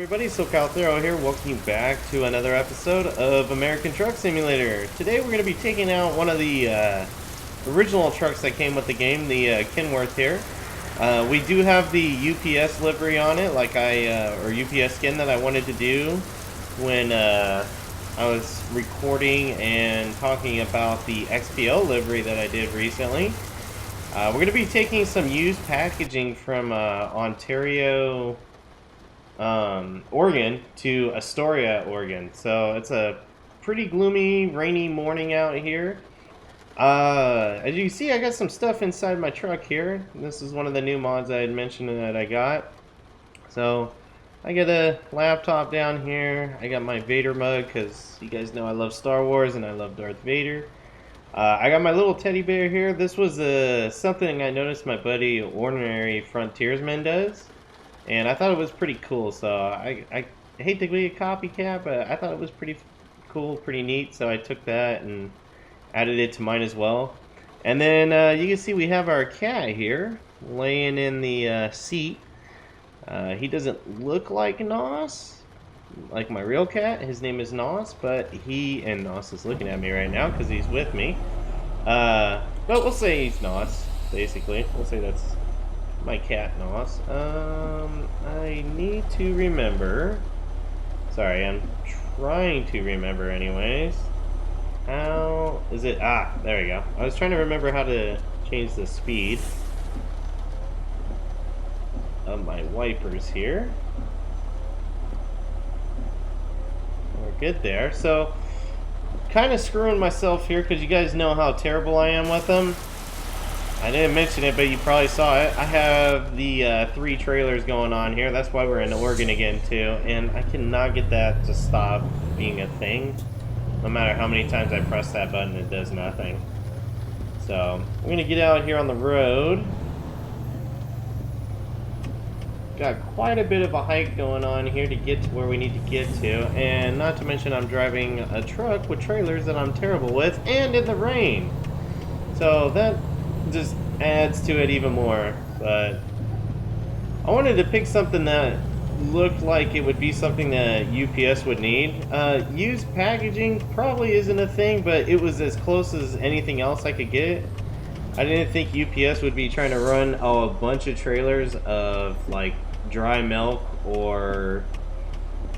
Everybody, SoCal Thero here, welcome you back to another episode of American Truck Simulator. Today we're going to be taking out one of the original trucks that came with the game, the Kenworth here. We do have the UPS livery on it, or UPS skin that I wanted to do when I was recording and talking about the XPO livery that I did recently. We're going to be taking some used packaging from Ontario, Oregon to Astoria, Oregon. So it's a pretty gloomy, rainy morning out here. As you can see, I got some stuff inside my truck here. This is one of the new mods I had mentioned that I got. So I got a laptop down here. I got my Vader mug because you guys know I love Star Wars and I love Darth Vader. I got my little teddy bear here. This was something I noticed my buddy Ordinary Frontiersman does. And I thought it was pretty cool, so I hate to be a copycat, but I thought it was pretty cool, pretty neat, so I took that and added it to mine as well. And then you can see we have our cat here, laying in the seat. He doesn't look like Nos, like my real cat. His name is Nos, but and Nos is looking at me right now because he's with me. But we'll say he's Nos, basically. We'll say that's my cat, Nos. I need to remember. Sorry, I'm trying to remember anyways. How is it? Ah, there we go. I was trying to remember how to change the speed of my wipers here. We're good there. So, kind of screwing myself here because you guys know how terrible I am with them. I didn't mention it, but you probably saw it. I have the 3 trailers going on here. That's why we're in Oregon again, too. And I cannot get that to stop being a thing. No matter how many times I press that button, it does nothing. So, I'm going to get out here on the road. Got quite a bit of a hike going on here to get to where we need to get to. And not to mention I'm driving a truck with trailers that I'm terrible with, and in the rain. So, that just adds to it even more. But I wanted to pick something that looked like it would be something that UPS would need. Used packaging probably isn't a thing, but it was as close as anything else I could get. I didn't think UPS would be trying to run a bunch of trailers of like dry milk or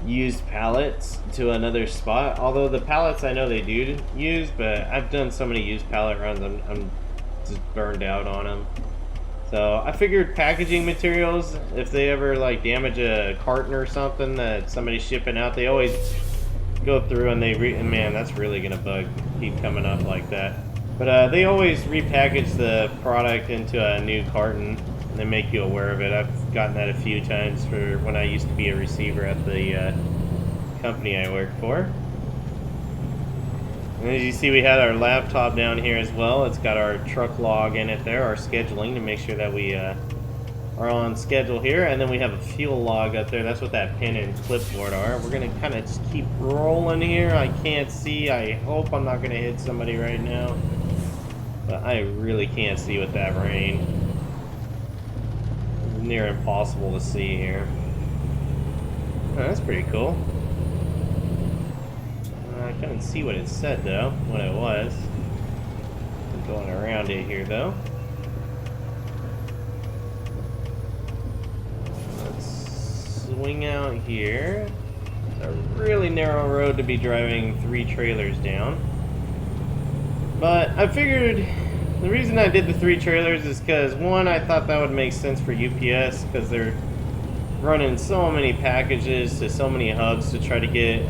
used pallets to another spot, although the pallets I know they do use, but I've done so many used pallet runs, I'm just burned out on them. So I figured packaging materials, if they ever like damage a carton or something that somebody's shipping out, they always go through and man, that's really gonna keep coming up like that. But they always repackage the product into a new carton and they make you aware of it. I've gotten that a few times for when I used to be a receiver at the company I worked for. And as you see, we had our laptop down here as well. It's got our truck log in it there, our scheduling to make sure that we are on schedule here. And then we have a fuel log up there. That's what that pen and clipboard are. We're going to kind of just keep rolling here. I can't see. I hope I'm not going to hit somebody right now. But I really can't see with that rain. It's near impossible to see here. Oh, that's pretty cool. I couldn't see what it said though, what it was. I'm going around it here though. Let's swing out here. It's a really narrow road to be driving 3 trailers down. But I figured the reason I did the 3 trailers is because, one, I thought that would make sense for UPS because they're running so many packages to so many hubs to try to get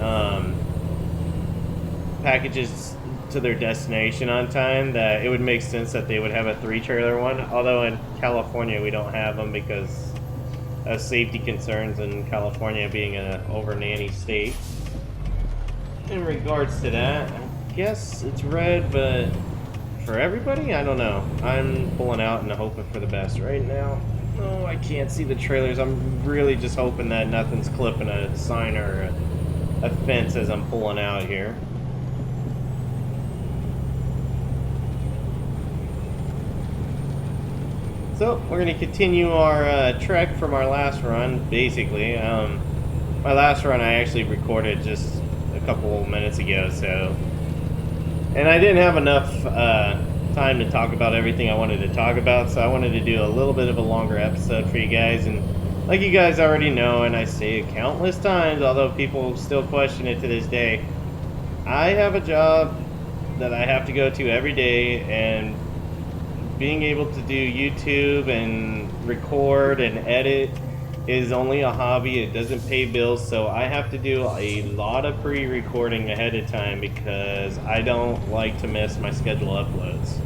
packages to their destination on time, that it would make sense that they would have a 3-trailer one. Although in California we don't have them because of safety concerns, in California being an over nanny state. In regards to that, I guess it's red, but for everybody, I don't know. I'm pulling out and hoping for the best right now. Oh, I can't see the trailers. I'm really just hoping that nothing's clipping a sign or a fence as I'm pulling out here. So we're going to continue our trek from our last run, basically. My last run I actually recorded just a couple minutes ago, so... And I didn't have enough time to talk about everything I wanted to talk about, so I wanted to do a little bit of a longer episode for you guys. And like you guys already know, and I say it countless times, although people still question it to this day, I have a job that I have to go to every day, and being able to do YouTube and record and edit is only a hobby. It doesn't pay bills, so I have to do a lot of pre-recording ahead of time because I don't like to miss my schedule uploads.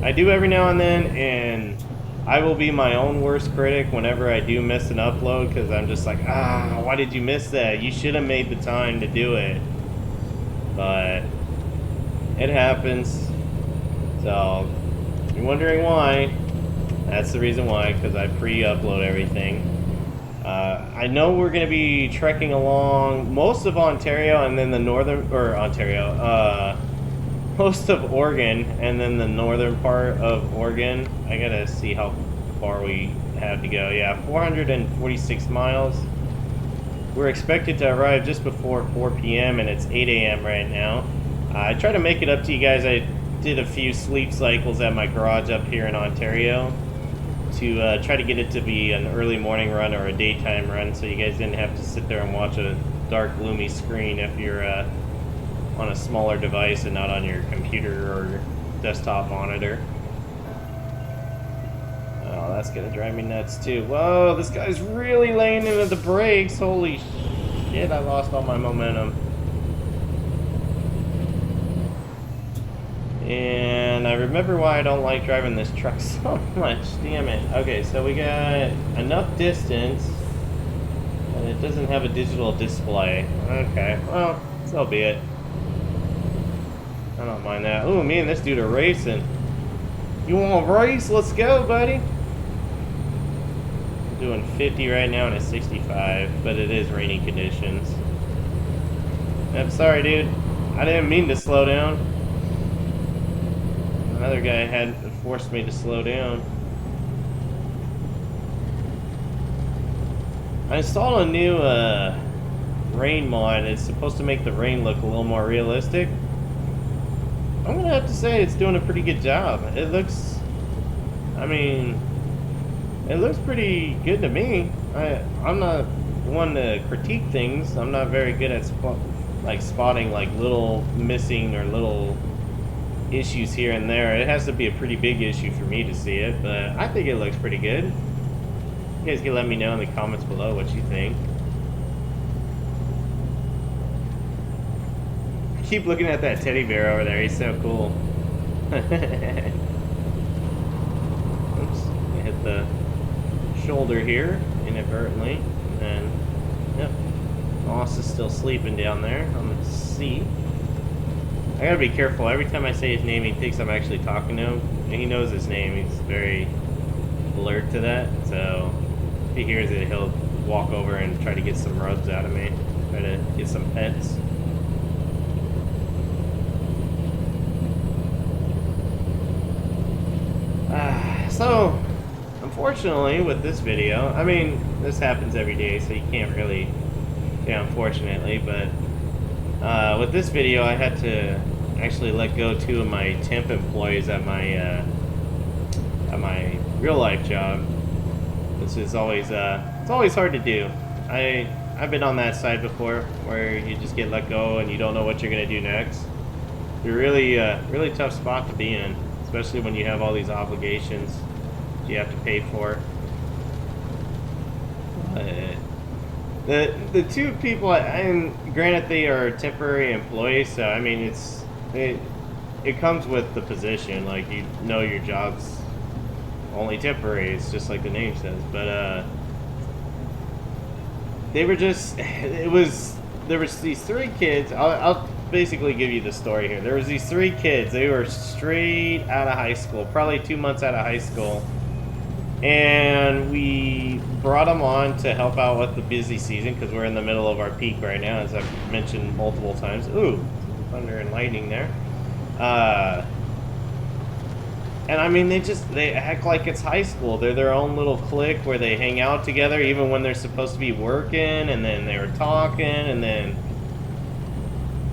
I do every now and then, and I will be my own worst critic whenever I do miss an upload because I'm just like, why did you miss that? You should have made the time to do it. But it happens. So if you're wondering why, that's the reason why, because I pre-upload everything. I know we're going to be trekking along most of Ontario and then the northern, or Ontario, most of Oregon and then the northern part of Oregon. I got to see how far we have to go. Yeah, 446 miles. We're expected to arrive just before 4 p.m. and it's 8 a.m. right now. I try to make it up to you guys. I did a few sleep cycles at my garage up here in Ontario to try to get it to be an early morning run or a daytime run, so you guys didn't have to sit there and watch a dark, gloomy screen if you're on a smaller device and not on your computer or desktop monitor. Oh, that's gonna drive me nuts too. Whoa, this guy's really laying into the brakes. Holy shit, I lost all my momentum. And I remember why I don't like driving this truck so much. Damn it. Okay, so we got enough distance, and it doesn't have a digital display. Okay, well, so be it. I don't mind that. Ooh, me and this dude are racing. You want to race? Let's go, buddy. I'm doing 50 right now and it's 65, but it is rainy conditions. I'm sorry, dude. I didn't mean to slow down. Another guy had forced me to slow down. I installed a new rain mod. It's supposed to make the rain look a little more realistic. I'm gonna have to say it's doing a pretty good job. It looks, I mean, it looks pretty good to me. I'm not one to critique things. I'm not very good at spotting like little missing or little issues here and there. It has to be a pretty big issue for me to see it, but I think it looks pretty good. You guys can let me know in the comments below what you think. I keep looking at that teddy bear over there. He's so cool. Oops, I hit the shoulder here inadvertently, and then, yep, Moss is still sleeping down there on the seat. I gotta be careful. Every time I say his name, he thinks I'm actually talking to him. And he knows his name. He's very alert to that. So if he hears it, he'll walk over and try to get some rubs out of me. Try to get some pets. So, unfortunately, with this video, I mean, this happens every day, so you can't really say unfortunately, but with this video, I had to actually let go 2 of my temp employees at my real life job, which is always it's always hard to do. I've been on that side before, where you just get let go and you don't know what you're gonna do next. It's a really tough spot to be in, especially when you have all these obligations you have to pay for. The 2 people, and granted they are temporary employees, so I mean it comes with the position, like you know your job's only temporary. It's just like the name says. But they were just there was these 3 kids. I'll basically give you the story here. There was these 3 kids. They were straight out of high school, probably 2 months out of high school. And we brought them on to help out with the busy season because we're in the middle of our peak right now, as I've mentioned multiple times. Ooh, thunder and lightning there. And I mean, they act like it's high school. They're their own little clique where they hang out together even when they're supposed to be working, and then they were talking, and then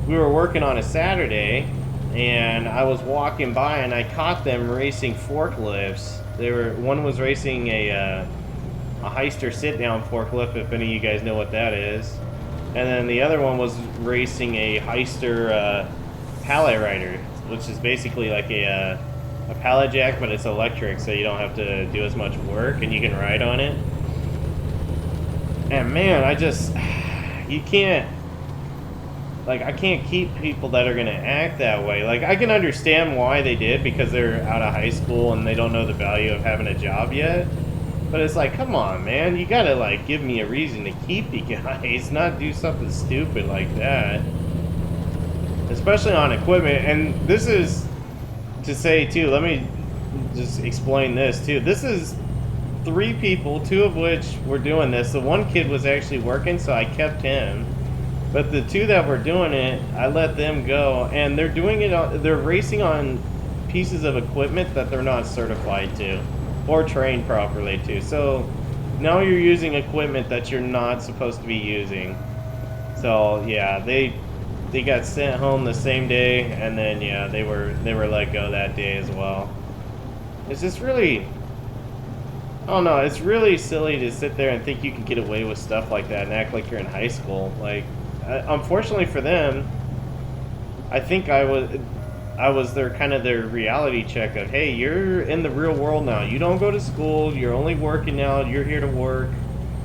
we were working on a Saturday, and I was walking by and I caught them racing forklifts. One was racing a Heister sit-down forklift, if any of you guys know what that is. And then the other one was racing a Heister pallet rider, which is basically like a pallet jack, but it's electric, so you don't have to do as much work and you can ride on it. And man, you can't, like, I can't keep people that are going to act that way. Like, I can understand why they did, because they're out of high school and they don't know the value of having a job yet. But it's like, come on, man, you got to, like, give me a reason to keep you guys, not do something stupid like that. Especially on equipment. And this is to say, too, let me just explain this, too. This is 3 people, 2 of which were doing this. The one kid was actually working, so I kept him. But the 2 that were doing it, I let them go. And they're doing it, they're racing on pieces of equipment that they're not certified to or trained properly to. So now you're using equipment that you're not supposed to be using. So yeah, they got sent home the same day, and then yeah, they were let go that day as well. It's just really, I don't know, it's really silly to sit there and think you can get away with stuff like that and act like you're in high school. Like, unfortunately for them, I think I was their reality check of, hey, you're in the real world now. You don't go to school. You're only working now. You're here to work.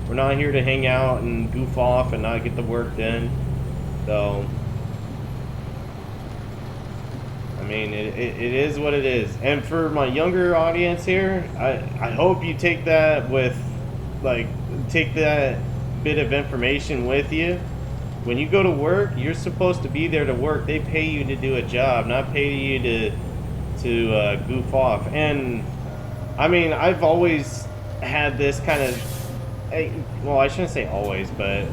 We're not here to hang out and goof off and not get the work done. So, I mean, it is what it is. And for my younger audience here, I hope you take that take that bit of information with you. When you go to work, you're supposed to be there to work. They pay you to do a job, not pay you to goof off. And I mean, I've always had this kind of, well, I shouldn't say always, but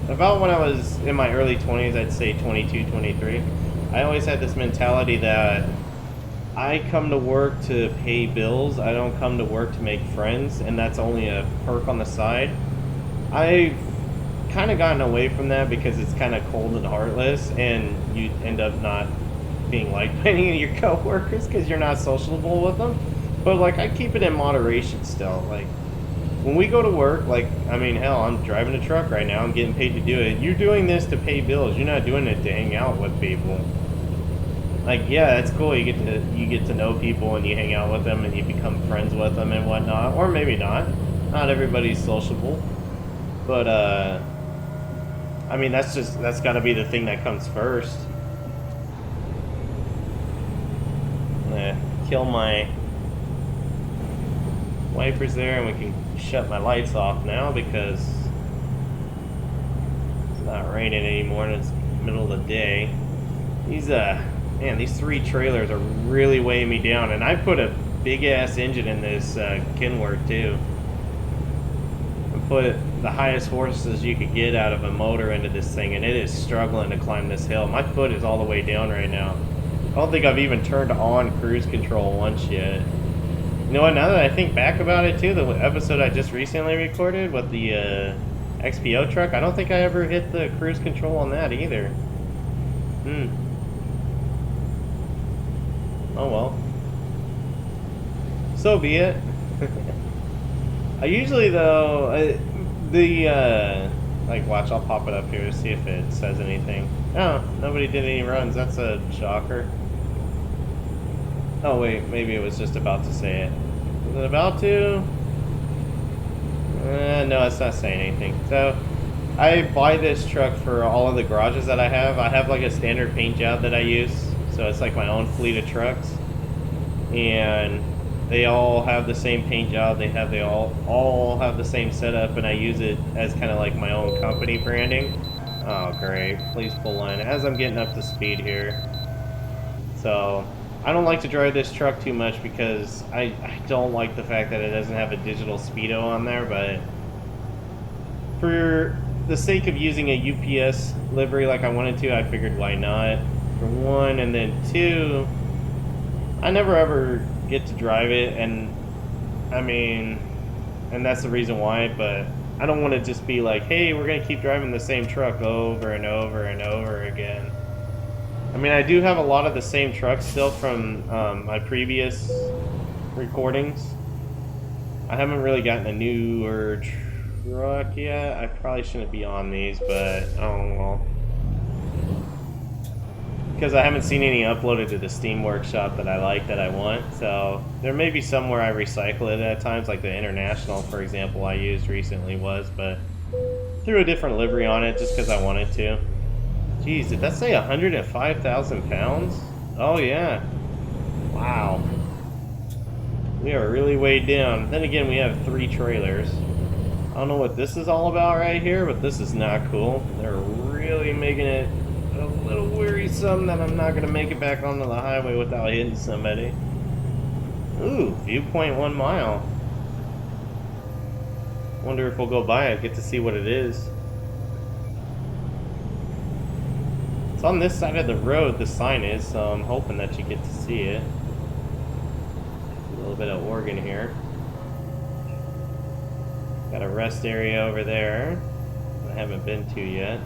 about when I was in my early 20s, I'd say 22, 23, I always had this mentality that I come to work to pay bills. I don't come to work to make friends, and that's only a perk on the side. I've kind of gotten away from that because it's kind of cold and heartless, and you end up not being liked by any of your coworkers because you're not sociable with them. But like, I keep it in moderation still. Like, when we go to work, like, I mean, hell, I'm driving a truck right now. I'm getting paid to do it. You're doing this to pay bills. You're not doing it to hang out with people. Like, yeah, it's cool. You get to know people and you hang out with them and you become friends with them and whatnot, or maybe not. Not everybody's sociable, but I mean, that's got to be the thing that comes first. I'm gonna kill my wipers there, and we can shut my lights off now because it's not raining anymore and it's middle of the day. These 3 trailers are really weighing me down, and I put a big ass engine in this Kenworth too. I put the highest horses you could get out of a motor into this thing, and it is struggling to climb this hill. My foot is all the way down right now. I don't think I've even turned on cruise control once yet. You know what, now that I think back about it too, the episode I just recently recorded with the XPO truck, I don't think I ever hit the cruise control on that either. Oh well. So be it. I usually, though, like, watch, I'll pop it up here to see if it says anything. Oh, nobody did any runs. That's a shocker. Oh, wait, maybe it was just about to say it. Was it about to? No, it's not saying anything. So, I buy this truck for all of the garages that I have. I have, like, a standard paint job that I use. So, it's like my own fleet of trucks. And they all have the same paint job. They all have the same setup, and I use it as kind of like my own company branding. Oh, great. Please pull in as I'm getting up to speed here. So, I don't like to drive this truck too much because I don't like the fact that it doesn't have a digital speedo on there, but for the sake of using a UPS livery like I wanted to, I figured why not, for one, and then two, I never ever get to drive it, and I mean, and that's the reason why, but I don't want to just be like, hey, we're going to keep driving the same truck over and over and over again. I mean, I do have a lot of the same trucks still from my previous recordings. I haven't really gotten a newer truck yet. I probably shouldn't be on these, but oh well. Because I haven't seen any uploaded to the Steam Workshop that I like, that I want. So there may be somewhere I recycle it at times, like the International, for example, I used recently was, but threw a different livery on it just because I wanted to. Jeez, did that say 105,000 pounds? Oh yeah. Wow. We are really weighed down. Then again, we have 3 trailers. I don't know what this is all about right here, but this is not cool. They're really making it a little wearisome that I'm not going to make it back onto the highway without hitting somebody. Ooh, viewpoint 1 mile. Wonder if we'll go by it, get to see what it is. It's on this side of the road, the sign is, so I'm hoping that you get to see it. A little bit of Oregon here. Got a rest area over there I haven't been to yet.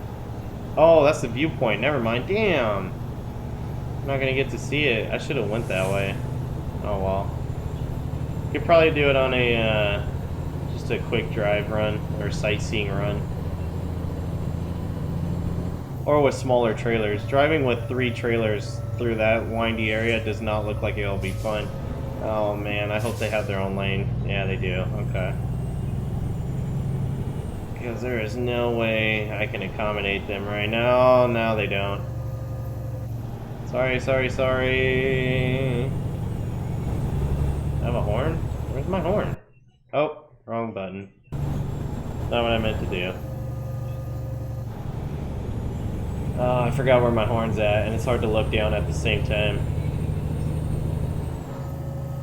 Oh, that's the viewpoint. Never mind. Damn. I'm not gonna get to see it. I should have went that way. Oh well. Could probably do it on a just a quick drive run or sightseeing run. Or with smaller trailers. Driving with 3 trailers through that windy area does not look like it'll be fun. Oh man, I hope they have their own lane. Yeah, they do. Okay. Because there is no way I can accommodate them right now. No, they don't. Sorry, sorry, sorry. I have a horn? Where's my horn? Oh, wrong button. Not what I meant to do. Oh, I forgot where my horn's at, and it's hard to look down at the same time.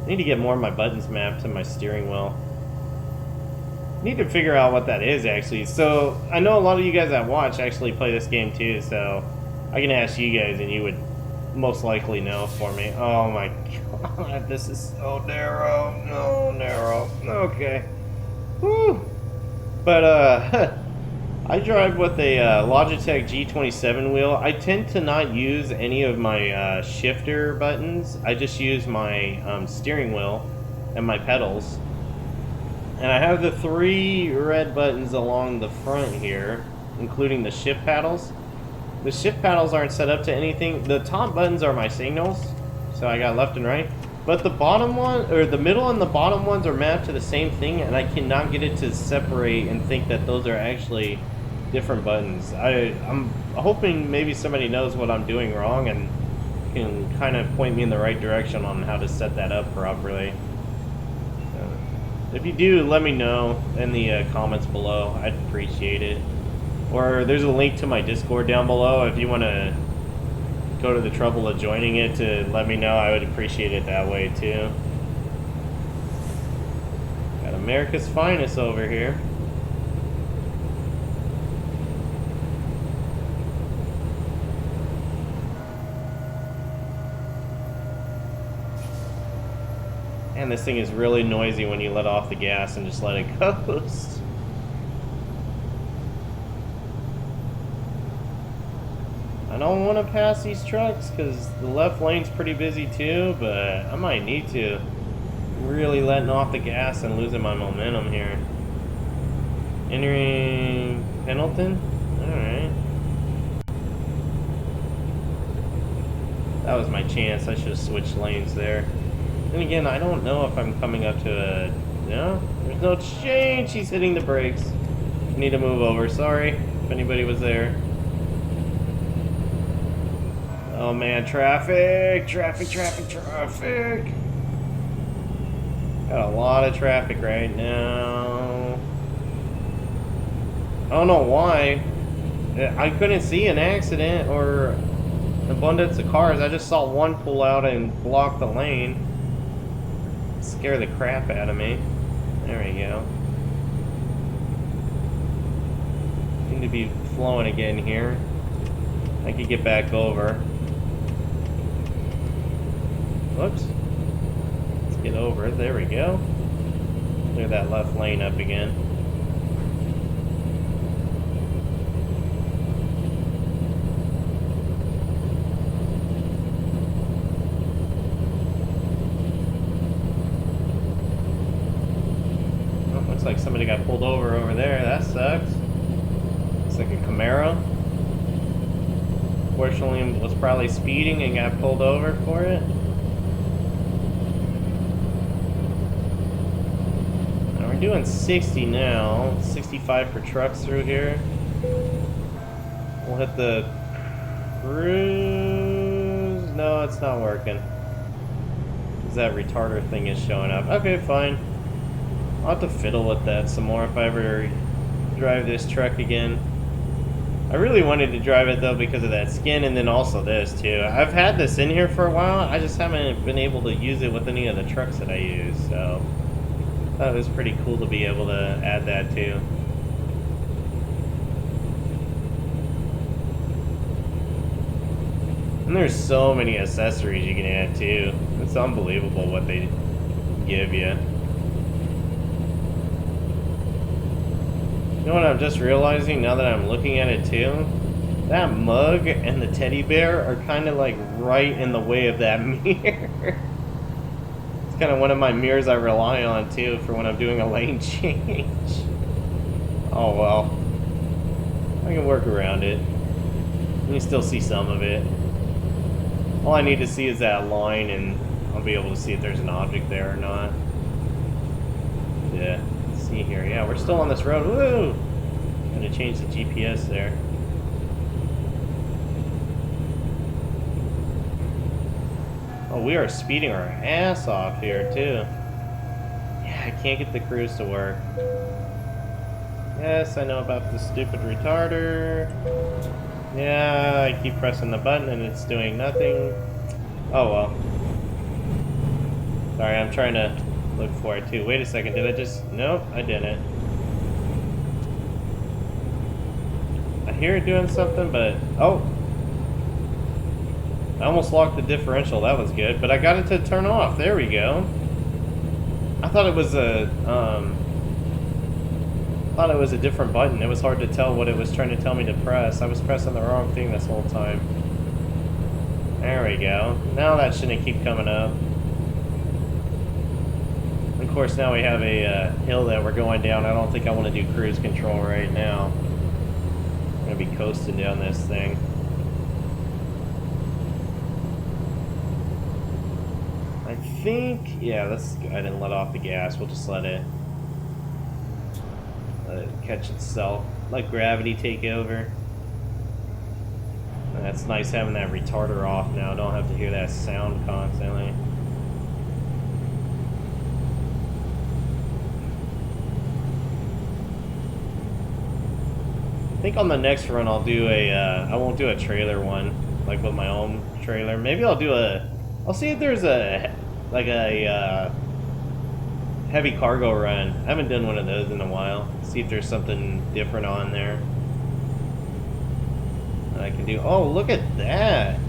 I need to get more of my buttons mapped to my steering wheel. Need to figure out what that is, actually. So I know a lot of you guys that watch actually play this game too, so I can ask you guys and you would most likely know for me. Oh my god, this is so narrow. No, narrow. Okay. Whew. But I drive with a Logitech G27 wheel. I tend to not use any of my shifter buttons. I just use my steering wheel and my pedals. And I have the 3 red buttons along the front here, including the shift paddles. The shift paddles aren't set up to anything. The top buttons are my signals, so I got left and right. But the bottom one, or the middle and the bottom ones are mapped to the same thing, and I cannot get it to separate and think that those are actually different buttons. I'm hoping maybe somebody knows what I'm doing wrong and can kind of point me in the right direction on how to set that up properly. If you do, let me know in the comments below. I'd appreciate it. Or there's a link to my Discord down below if you want to go to the trouble of joining it to let me know. I would appreciate it that way too. Got America's finest over here. And this thing is really noisy when you let off the gas and just let it coast. I don't want to pass these trucks because the left lane's pretty busy too, but I might need to. Really letting off the gas and losing my momentum here. Entering Pendleton? Alright. That was my chance. I should have switched lanes there. Then again, I don't know if I'm coming up to a... No? There's no change! He's hitting the brakes. I need to move over. Sorry if anybody was there. Oh man, traffic! Traffic, traffic, traffic! Got a lot of traffic right now. I don't know why. I couldn't see an accident or an abundance of cars. I just saw one pull out and block the lane. Scare the crap out of me. There we go. Seem to be flowing again here. I could get back over. Whoops. over. There we go. Clear that left lane up again. Oh, looks like somebody got pulled over there. That sucks. Looks like a Camaro. Fortunately, was probably speeding and got pulled over for it. And we're doing 60 now. 65 for trucks through here. We'll hit the cruise. No, it's not working. That retarder thing is showing up. Okay, fine. I'll have to fiddle with that some more if I ever drive this truck again. I really wanted to drive it though because of that skin, and then also this too. I've had this in here for a while. I just haven't been able to use it with any of the trucks that I use, so I thought it was pretty cool to be able to add that too. And there's so many accessories you can add too. It's unbelievable what they give you. You know what I'm just realizing now that I'm looking at it too? That mug and the teddy bear are kind of like right in the way of that mirror. It's kind of one of my mirrors I rely on too for when I'm doing a lane change. Oh well. I can work around it. You can still see some of it. All I need to see is that line, and I'll be able to see if there's an object there or not. Yeah, let's see here. Yeah, we're still on this road. Woo! Gonna change the GPS there. Oh, we are speeding our ass off here, too. Yeah, I can't get the cruise to work. Yes, I know about the stupid retarder. Yeah, I keep pressing the button and it's doing nothing. Oh well. Sorry, I'm trying to look for it too. Wait a second, did I just... Nope, I didn't. I hear it doing something, but... Oh! I almost locked the differential, that was good. But I got it to turn off, there we go. I thought it was a, different button. It was hard to tell what it was trying to tell me to press. I was pressing the wrong thing this whole time. There we go. Now that shouldn't keep coming up. Of course, now we have a hill that we're going down. I don't think I want to do cruise control right now. I'm going to be coasting down this thing. I think, yeah, let's go ahead and let off the gas. We'll just let it catch itself, let gravity take over. And that's nice having that retarder off now. I don't have to hear that sound constantly. I think on the next run I'll do I won't do a trailer one, like with my own trailer. Maybe I'll do I'll see if there's a heavy cargo run. I haven't done one of those in a while. See if there's something different on there that I can do. Oh, look at that!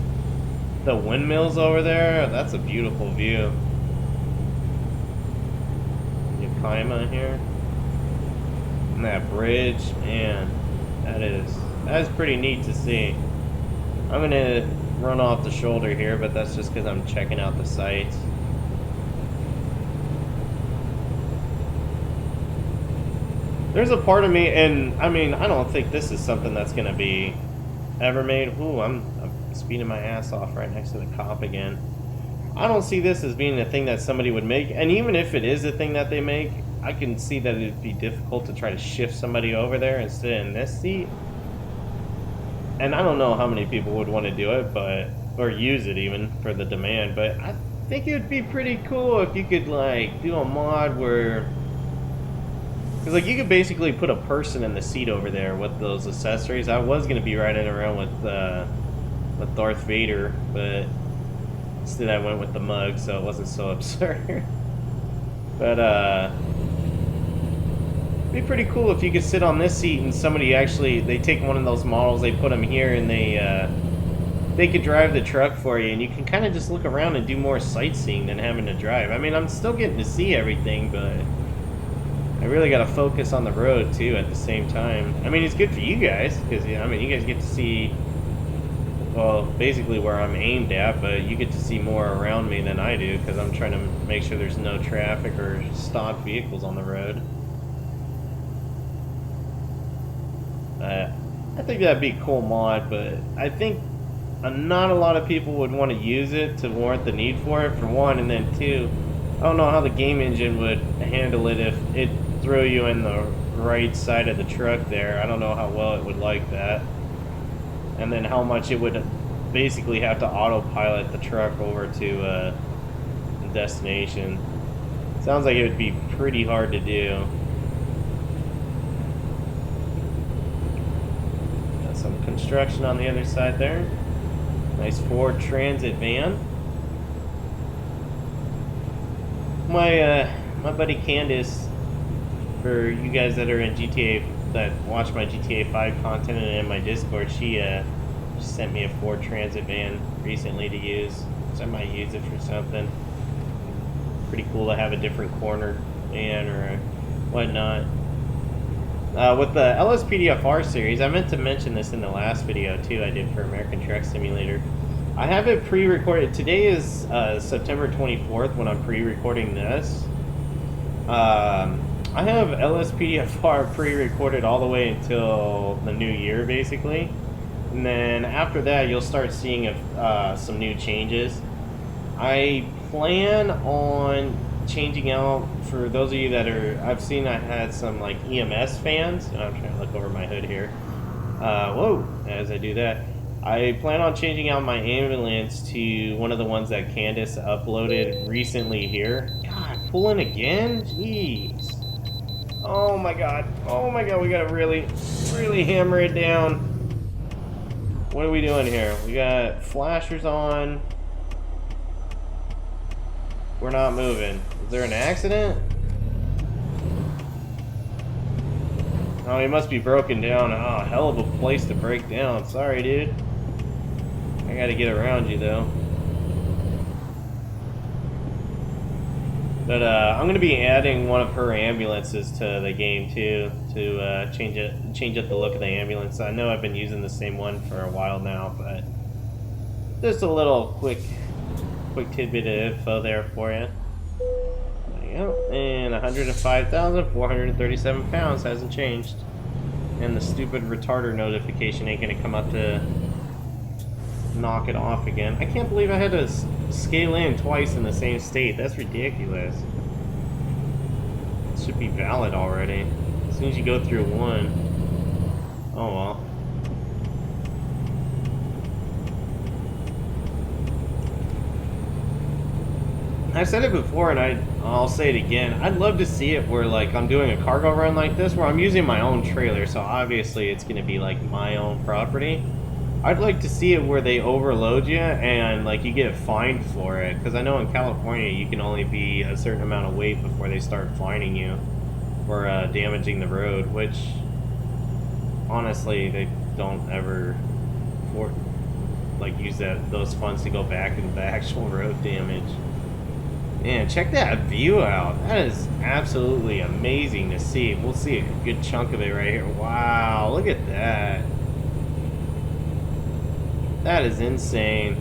The windmills over there. That's a beautiful view. Yakima here. And that bridge, man, that is pretty neat to see. I'm gonna run off the shoulder here, but that's just because I'm checking out the sights. There's a part of me, and I mean, I don't think this is something that's gonna be ever made. Ooh, I'm speeding my ass off right next to the cop again. I don't see this as being a thing that somebody would make, and even if it is a thing that they make, I can see that it'd be difficult to try to shift somebody over there and sit in this seat. And I don't know how many people would want to do it, or use it even for the demand, but I think it would be pretty cool if you could like do a mod where, because like you could basically put a person in the seat over there with those accessories. I was gonna be riding around with Darth Vader, but instead I went with the mug, so it wasn't so absurd. But it'd be pretty cool if you could sit on this seat and somebody actually, they take one of those models, they put them here, and they they could drive the truck for you, and you can kind of just look around and do more sightseeing than having to drive. I mean, I'm still getting to see everything, but I really got to focus on the road too at the same time. I mean, it's good for you guys because I mean, you guys get to see, well, basically where I'm aimed at, but you get to see more around me than I do because I'm trying to make sure there's no traffic or stopped vehicles on the road. I think that'd be a cool mod, but I think not a lot of people would want to use it to warrant the need for it, for one, and then two, I don't know how the game engine would handle it if it threw you in the right side of the truck there. I don't know how well it would like that. And then how much it would basically have to autopilot the truck over to the destination. Sounds like it would be pretty hard to do. Got some construction on the other side there. Nice Ford Transit van. My buddy Candace, for you guys that are in GTA, that watch my GTA 5 content and in my Discord, she sent me a Ford Transit van recently to use, so I might use it for something. Pretty cool to have a different corner van or whatnot. With the LSPDFR series, I meant to mention this in the last video too I did for American Truck Simulator. I have it pre-recorded. Today is September 24th when I'm pre-recording this. I have LSPDFR pre-recorded all the way until the new year, basically. And then after that, you'll start seeing some new changes. I plan on changing out, for those of you that are, I've seen I had some like EMS fans. I'm trying to look over my hood here. Whoa, as I do that. I plan on changing out my ambulance to one of the ones that Candace uploaded recently here. God, pulling again? Jeez. Oh my god. Oh my god, we gotta really, really hammer it down. What are we doing here? We got flashers on. We're not moving. Is there an accident? Oh, he must be broken down. Oh, hell of a place to break down. Sorry, dude. I gotta get around you, though. But I'm gonna be adding one of her ambulances to the game too, to change up the look of the ambulance. I know I've been using the same one for a while now, but just a little quick tidbit of info there for you. There you go. And 105,437 pounds hasn't changed, and the stupid retarder notification ain't gonna come up to knock it off again. I can't believe I had to scale in twice in the same state. That's ridiculous. It should be valid already. As soon as you go through one. Oh well. I've said it before and I'll say it again. I'd love to see it where like I'm doing a cargo run like this where I'm using my own trailer, so obviously it's gonna be like my own property. I'd like to see it where they overload you and like you get fined for it, because I know in California you can only be a certain amount of weight before they start fining you for damaging the road, which honestly they don't ever use those funds to go back into the actual road damage. Man, check that view out. That is absolutely amazing to see. We'll see a good chunk of it right here. Wow, look at that. That is insane.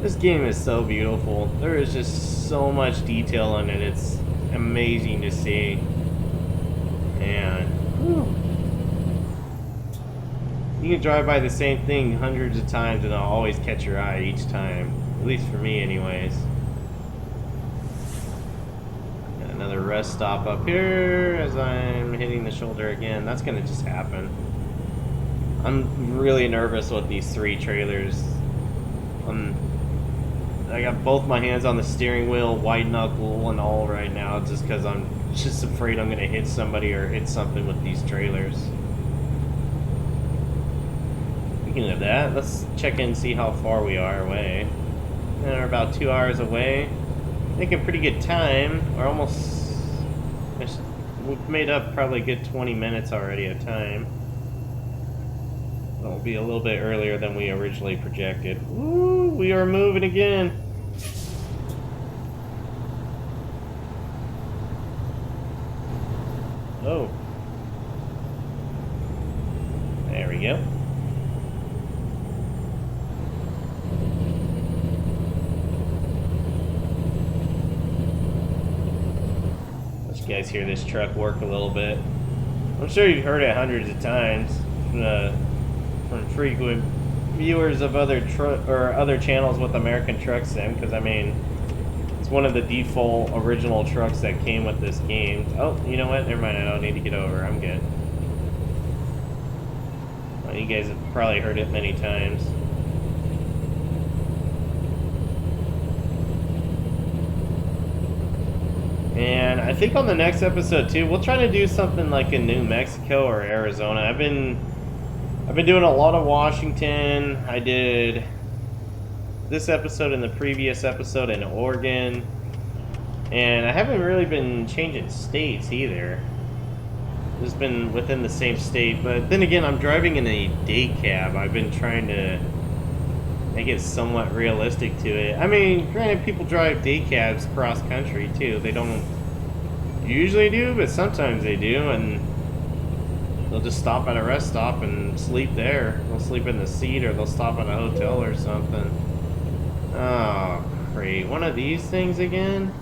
This game is so beautiful. There is just so much detail in it. It's amazing to see. And you can drive by the same thing hundreds of times and it'll always catch your eye each time. At least for me anyways. Got another rest stop up here as I'm hitting the shoulder again. That's gonna just happen. I'm really nervous with these three trailers. I got both my hands on the steering wheel, white knuckle and all right now, just because I'm just afraid I'm going to hit somebody or hit something with these trailers. Speaking of that, let's check in and see how far we are away. We're about 2 hours away. Making pretty good time. We're almost... We've made up probably a good 20 minutes already of time. It'll be a little bit earlier than we originally projected. Ooh, we are moving again. Oh. There we go. Let you guys hear this truck work a little bit. I'm sure you've heard it hundreds of times from frequent viewers of other channels with American Truck Sim, because I mean, it's one of the default original trucks that came with this game. Oh, you know what? Never mind. I don't need to get over. I'm good. Well, you guys have probably heard it many times. And I think on the next episode too, we'll try to do something like in New Mexico or Arizona. I've been doing a lot of Washington. I did this episode and the previous episode in Oregon. And I haven't really been changing states either. Just been within the same state. But then again, I'm driving in a day cab. I've been trying to make it somewhat realistic to it. I mean, granted, people drive day cabs cross country too. They don't usually do, but sometimes they do, and they'll just stop at a rest stop and sleep there. They'll sleep in the seat, or they'll stop at a hotel or something. Oh, great. One of these things again?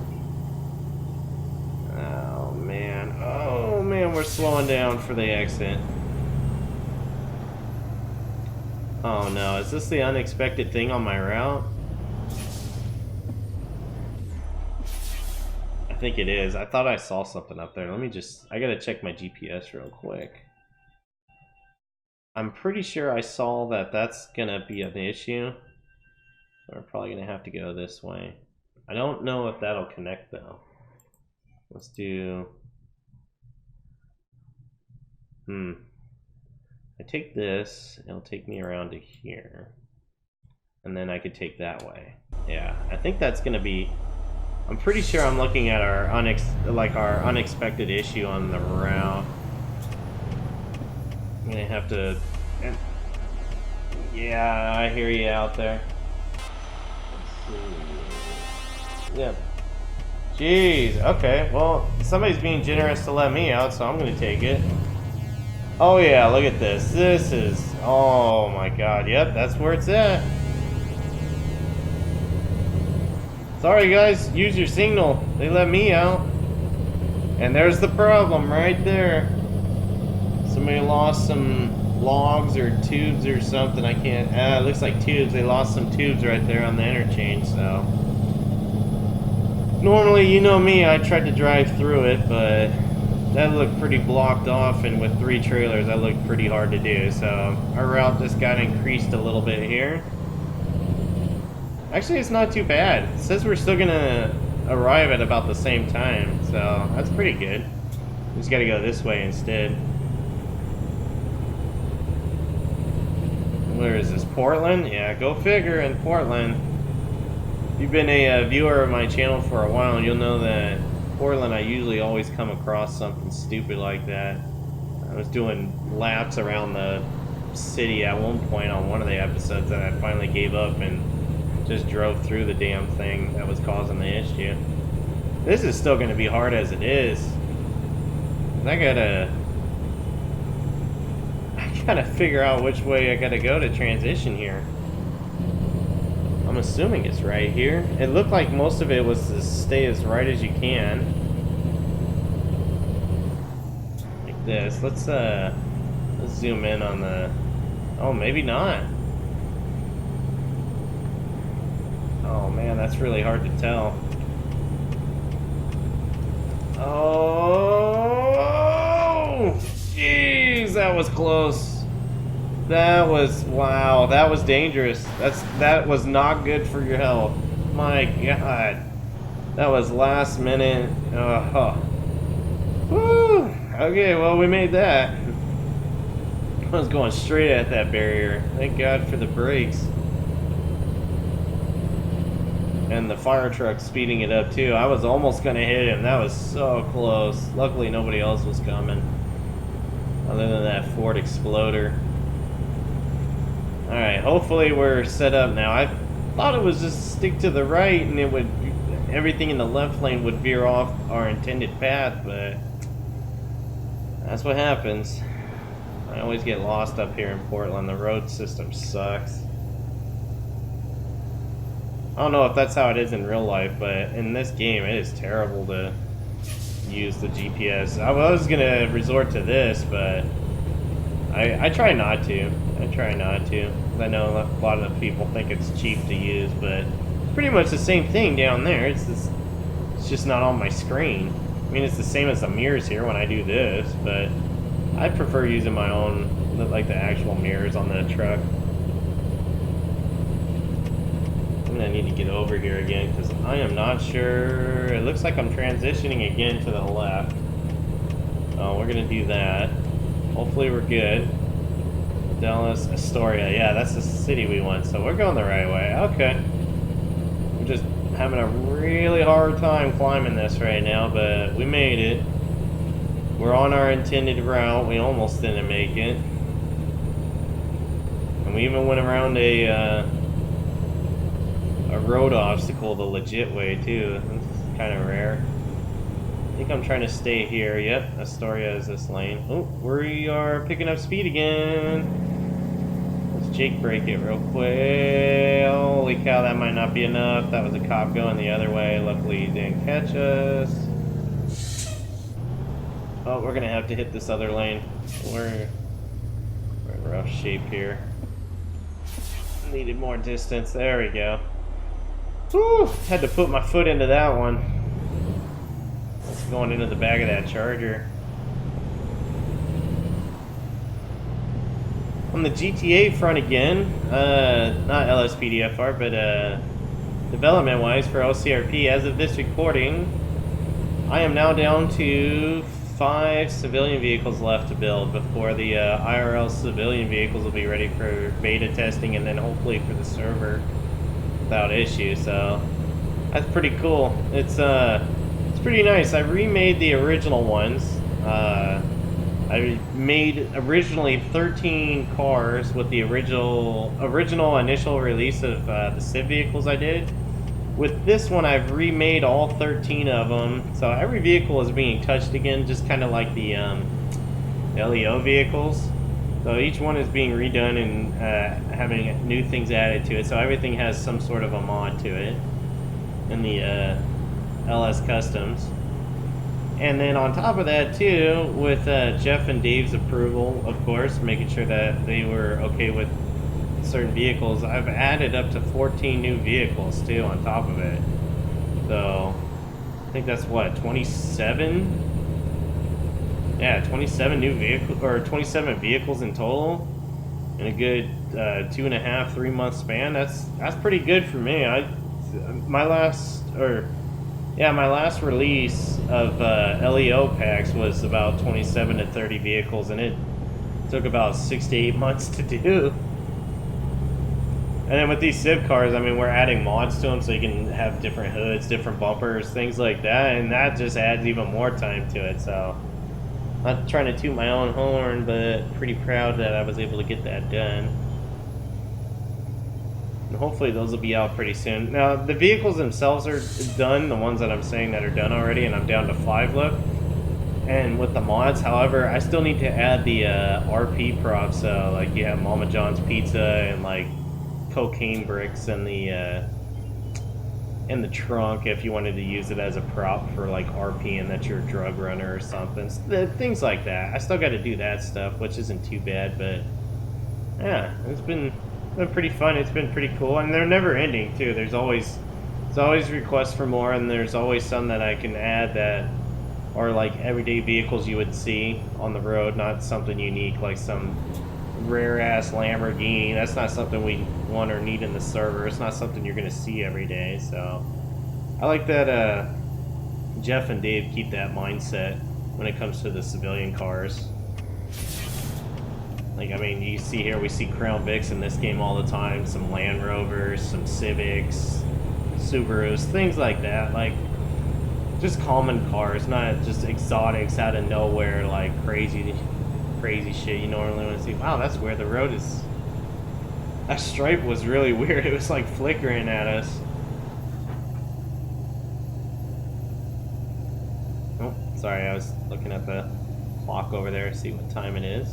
Oh, man. Oh, man, we're slowing down for the exit. Oh, no. Is this the unexpected thing on my route? I think it is. I thought I saw something up there. Let me just... I gotta check my GPS real quick. I'm pretty sure I saw that that's gonna be an issue. We're probably gonna have to go this way. I don't know if that'll connect though. Let's do... I take this, it'll take me around to here. And then I could take that way. Yeah, I think that's gonna be... I'm pretty sure I'm looking at our unexpected issue on the route. I'm gonna have to... Yeah, I hear you out there. Let's see. Yep. Jeez, okay, well, somebody's being generous to let me out, so I'm gonna take it. Oh yeah, look at this. This is... Oh my god, yep, that's where it's at. Sorry guys, use your signal. They let me out. And there's the problem right there. Somebody lost some logs or tubes or something. I can't... it looks like tubes. They lost some tubes right there on the interchange, so... Normally, you know me, I tried to drive through it, but that looked pretty blocked off, and with 3 trailers, that looked pretty hard to do. So our route just got increased a little bit here. Actually, it's not too bad. It says we're still gonna arrive at about the same time, so that's pretty good. We just gotta go this way instead. Where is this? Portland? Yeah, go figure in Portland. If you've been a viewer of my channel for a while, you'll know that Portland, I usually always come across something stupid like that. I was doing laps around the city at one point on one of the episodes that I finally gave up and just drove through the damn thing that was causing the issue. This is still going to be hard as it is. I gotta figure out which way I gotta go to transition here. I'm assuming it's right here. It looked like most of it was to stay as right as you can. Like this. Let's zoom in on the... Oh, maybe not. Oh man, that's really hard to tell. Oh, jeez, that was close. That was, wow, that was dangerous. That was not good for your health. My God, that was last minute. Woo. Okay, well, we made that. I was going straight at that barrier. Thank God for the brakes. And the fire truck speeding it up too. I was almost gonna hit him. That was so close. Luckily nobody else was coming other than that Ford Exploder. Alright, hopefully we're set up now. I thought it was just stick to the right and it would, everything in the left lane would veer off our intended path, but that's what happens. I always get lost up here in Portland. The road system sucks. I don't know if that's how it is in real life, but in this game it is terrible to use the GPS. I was gonna resort to this, but I try not to. I try not to. I know a lot of the people think it's cheap to use, but it's pretty much the same thing down there. It's just not on my screen. I mean, it's the same as the mirrors here when I do this, but I prefer using my own, like the actual mirrors on the truck. I'm gonna need to get over here again because I am not sure. It looks like I'm transitioning again to the left. Oh, we're gonna do that. Hopefully we're good. Dallas, Astoria. Yeah, that's the city we want, so we're going the right way. Okay. We're just having a really hard time climbing this right now, but we made it. We're on our intended route. We almost didn't make it. And we even went around a road obstacle the legit way, too. It's kind of rare. I think I'm trying to stay here. Yep, Astoria is this lane. Oh, we are picking up speed again. Let's Jake brake it real quick. Holy cow, that might not be enough. That was a cop going the other way. Luckily, he didn't catch us. Oh, we're gonna have to hit this other lane. We're in rough shape here. Needed more distance. There we go. Whew, had to put my foot into that one. That's going into the back of that Charger. On the GTA front again, not LSPDFR, but development-wise for LCRP, as of this recording, I am now down to 5 civilian vehicles left to build before the IRL civilian vehicles will be ready for beta testing and then hopefully for the server without issue. So that's pretty cool. It's pretty nice. I remade the original ones. I made originally 13 cars with the original initial release of the Civ vehicles I did. With this one, I've remade all 13 of them, so every vehicle is being touched again, just kind of like the LEO vehicles. So each one is being redone and having new things added to it, so everything has some sort of a mod to it in the LS Customs. And then on top of that too, with Jeff and Dave's approval, of course, making sure that they were okay with certain vehicles, I've added up to 14 new vehicles too on top of it. So I think that's what, 27? Yeah, 27 new vehicles, or 27 vehicles in total in a good 2.5, 3 month span. That's pretty good for me. My last release of LEO packs was about 27 to 30 vehicles, and it took about 6 to 8 months to do. And then with these Civ cars, I mean, we're adding mods to them so you can have different hoods, different bumpers, things like that, and that just adds even more time to it. So, not trying to toot my own horn, but pretty proud that I was able to get that done. And hopefully those will be out pretty soon. Now, the vehicles themselves are done, the ones that I'm saying that are done already, and I'm down to 5 left. And with the mods, however, I still need to add the RP props, so like you have Mama John's Pizza and like cocaine bricks in the trunk if you wanted to use it as a prop for like RP and that you're a drug runner or something. Things like that. I still got to do that stuff, which isn't too bad, but yeah, it's been pretty fun. It's been pretty cool, and they're never ending too. There's always requests for more, and there's always some that I can add that are like everyday vehicles you would see on the road, not something unique like some rare ass Lamborghini. That's not something we want or need in the server. It's not something you're gonna see every day. So I like that Jeff and Dave keep that mindset when it comes to the civilian cars. Like, I mean, you see here, we see Crown Vics in this game all the time, some Land Rovers, some Civics, Subarus, things like that. Like, just common cars, not just exotics out of nowhere, like crazy shit you normally want to see. Wow, that's where the road is That stripe was really weird. It was like flickering at us. Oh, sorry, I was looking at the clock over there to see what time it is.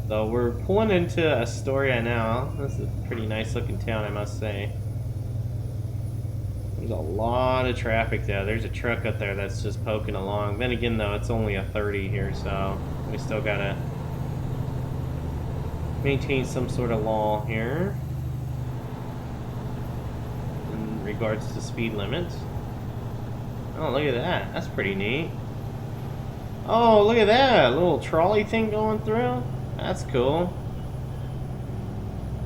So we're pulling into Astoria now. This is a pretty nice looking town, I must say. There's a lot of traffic there. There's a truck up there that's just poking along. Then again, though, it's only a 30 here, so we still gotta maintain some sort of law here in regards to speed limits. Oh, look at that. That's pretty neat. Oh, look at that. A little trolley thing going through. That's cool.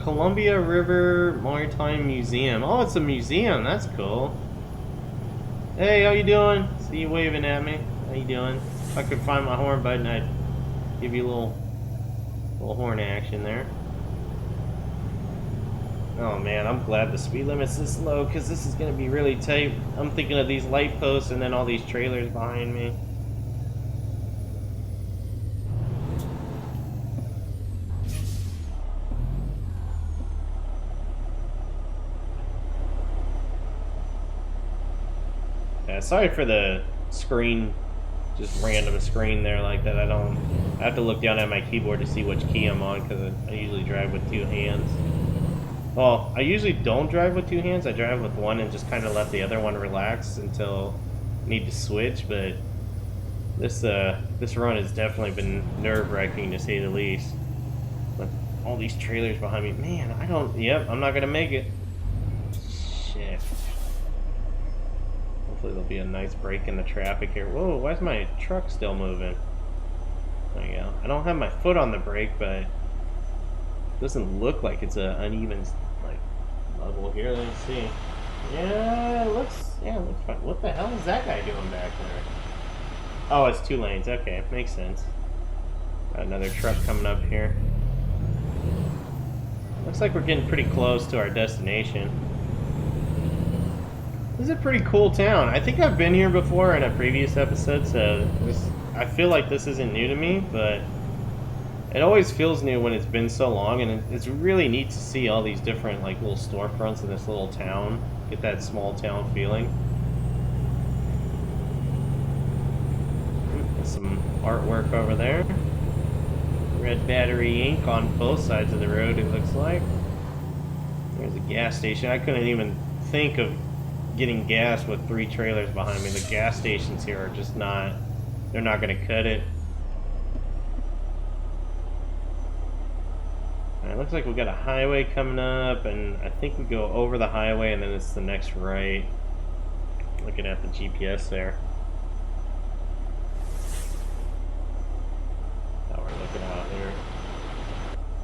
Columbia River Maritime Museum. Oh, it's a museum. That's cool. Hey, how you doing? See you waving at me. How you doing? If I could find my horn button, I'd give you a little horn action there. Oh man, I'm glad the speed limit's this low because this is going to be really tight. I'm thinking of these light posts and then all these trailers behind me. Yeah, sorry for the screen, just random screen there like that. I have to look down at my keyboard to see which key I'm on because I usually drive with two hands. Well, I usually don't drive with two hands. I drive with one and just kind of let the other one relax until I need to switch. But this run has definitely been nerve-wracking to say the least. But all these trailers behind me, man, yep, I'm not gonna make it. Shit. Hopefully there'll be a nice break in the traffic here. Whoa, why's my truck still moving? There you go. I don't have my foot on the brake, but it doesn't look like it's an uneven level here. Let's see. Yeah, it looks fine. What the hell is that guy doing back there? Oh, it's 2 lanes. Okay, makes sense. Got another truck coming up here. Looks like we're getting pretty close to our destination. This is a pretty cool town. I think I've been here before in a previous episode, so I feel like this isn't new to me, but it always feels new when it's been so long, and it's really neat to see all these different little storefronts in this little town. Get that small town feeling. There's some artwork over there. Red battery ink on both sides of the road, it looks like. There's a gas station. I couldn't even think of getting gas with 3 trailers behind me. The gas stations here are just they're not going to cut it. It looks like we got a highway coming up, and I think we go over the highway and then it's the next right. Looking at the GPS there. How we're looking out here.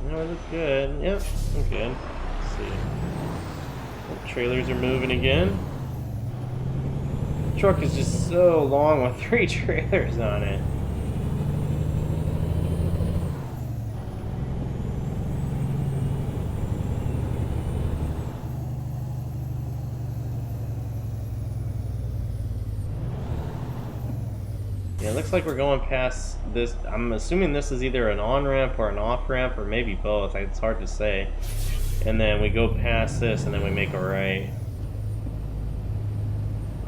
No, it looks good. Yep, we're good. Let's see. The trailers are moving again. The truck is just so long with 3 trailers on it. Yeah, it looks like we're going past this. I'm assuming this is either an on-ramp or an off-ramp, or maybe both. It's hard to say. And then we go past this, and then we make a right.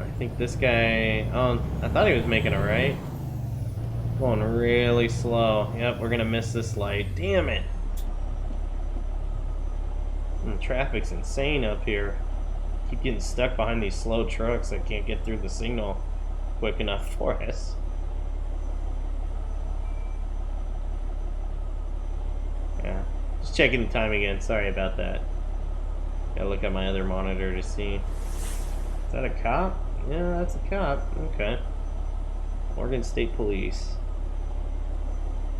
I think this guy... Oh, I thought he was making a right. Going really slow. Yep, we're going to miss this light. Damn it! And the traffic's insane up here. Keep getting stuck behind these slow trucks that can't get through the signal quick enough for us. Yeah, just checking the time again. Sorry about that. Gotta look at my other monitor to see. Is that a cop? Yeah, that's a cop. Okay. Oregon State Police.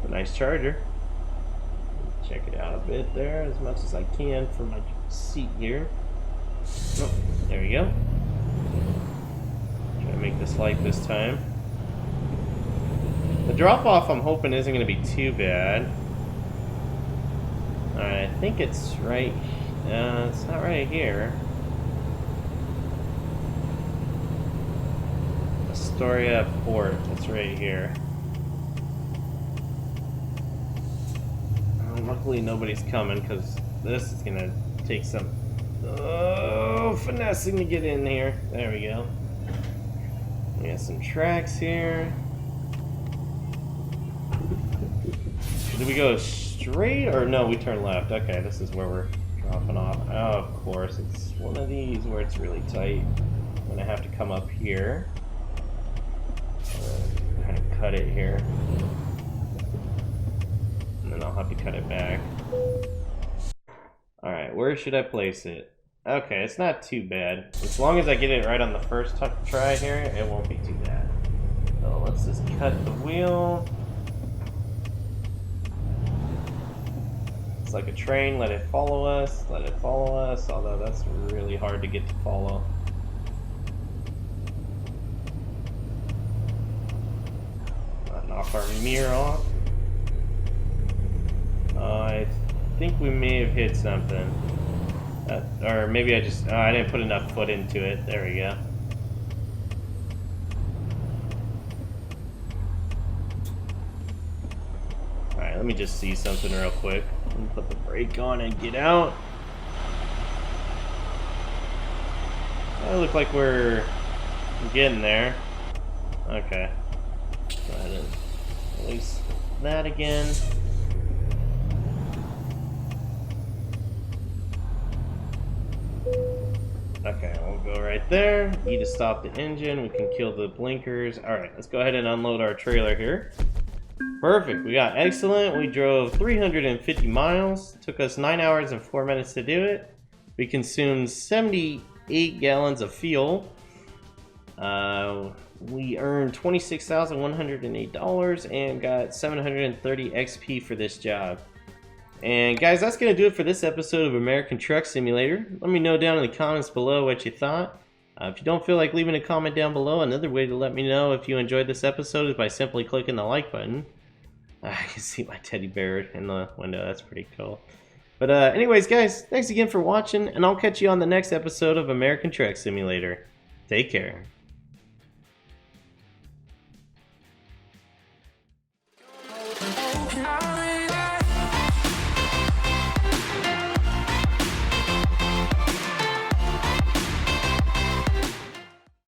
A nice Charger. Check it out a bit there as much as I can for my seat here. Oh, there we go. Try to make this light this time. The drop-off I'm hoping isn't going to be too bad. Alright, I think it's right... it's not right here. Astoria Port, it's right here. Luckily nobody's coming because This is gonna take some finessing to get in here. There we go. We got some tracks here. Did we go straight or no? We turn left. Okay, this is where we're dropping off. Oh, of course, it's one of these where it's really tight. I'm gonna have to come up here. Kind of cut it here, and then I'll have to cut it back. All right, where should I place it? Okay, it's not too bad. As long as I get it right on the first try here, it won't be too bad. So let's just cut the wheel. It's like a train, let it follow us, although that's really hard to get to follow. Knock our mirror off. I think we may have hit something. Or maybe I just, I didn't put enough foot into it. There we go. Alright, let me just see something real quick. Let me put the brake on and get out. It looks like we're getting there. Okay. Go ahead and release that again. Okay, we'll go right there. E to stop the engine. We can kill the blinkers. Alright, let's go ahead and unload our trailer here. Perfect. We got excellent. We drove 350 miles. Took us 9 hours and 4 minutes to do it. We consumed 78 gallons of fuel. We earned $26,108 and got 730 XP for this job. And guys, that's going to do it for this episode of American Truck Simulator. Let me know down in the comments below what you thought. If you don't feel like leaving a comment down below, another way to let me know if you enjoyed this episode is by simply clicking the like button. I can see my teddy bear in the window. That's pretty cool. But anyways, guys, thanks again for watching, and I'll catch you on the next episode of American Truck Simulator. Take care.